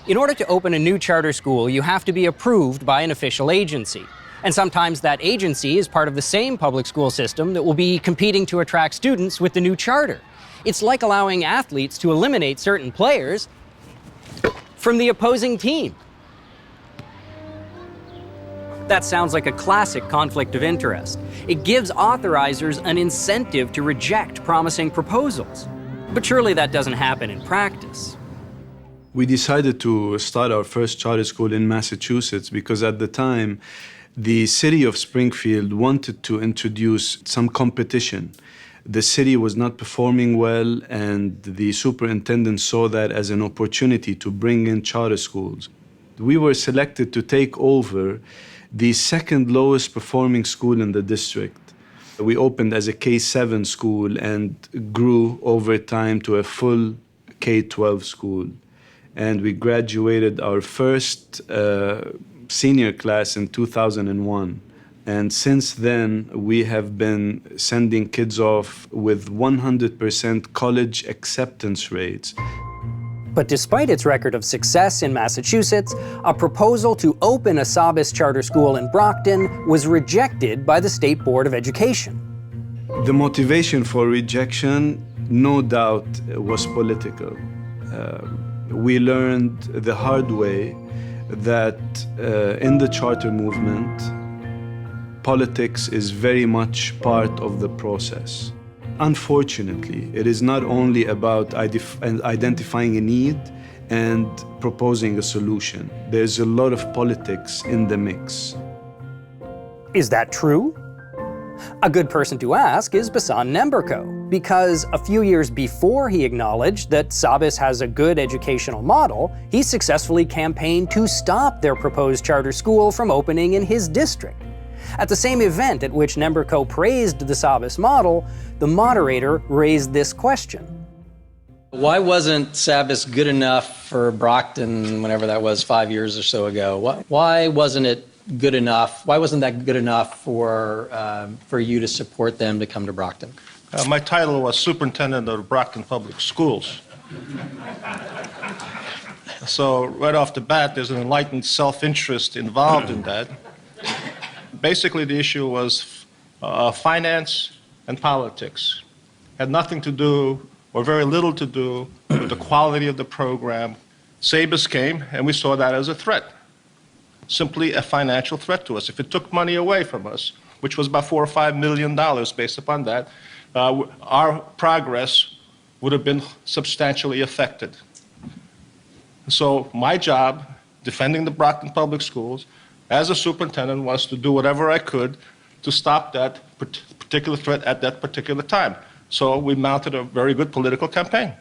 In order to open a new charter school, you have to be approved by an official agency. And sometimes that agency is part of the same public school system that will be competing to attract students with the new charter. It's like allowing athletes to eliminate certain players from the opposing team. That sounds like a classic conflict of interest. It gives authorizers an incentive to reject promising proposals. But surely that doesn't happen in practice. We decided to start our first charter school in Massachusetts because at the time, the city of Springfield wanted to introduce some competition. The city was not performing well, and the superintendent saw that as an opportunity to bring in charter schools. We were selected to take over the second lowest performing school in the district. We opened as a K-7 school and grew over time to a full K-12 school. And we graduated our first senior class in 2001. And since then, we have been sending kids off with 100% college acceptance rates. But despite its record of success in Massachusetts, a proposal to open a SABIS charter school in Brockton was rejected by the State Board of Education. The motivation for rejection, no doubt, was political. We learned the hard way that in the charter movement, politics is very much part of the process. Unfortunately, it is not only about identifying a need and proposing a solution. There's a lot of politics in the mix. Is that true? A good person to ask is Basan Nemberko, because a few years before he acknowledged that SABIS has a good educational model, he successfully campaigned to stop their proposed charter school from opening in his district. At the same event at which Nemberko praised the SABIS model, the moderator raised this question. Why wasn't SABIS good enough for Brockton, whenever that was, 5 years or so ago? Why wasn't it good enough? Why wasn't that good enough for you to support them to come to Brockton? My title was Superintendent of Brockton Public Schools. So right off the bat, there's an enlightened self-interest involved in that. Basically, the issue was finance and politics. Had nothing to do, or very little to do, with the quality of the program. SABIS came, and we saw that as a threat. Simply a financial threat to us. If it took money away from us, which was about $4 or $5 million based upon that, our progress would have been substantially affected. So my job, defending the Brockton Public Schools, as a superintendent, was to do whatever I could to stop that particular threat at that particular time. So we mounted a very good political campaign.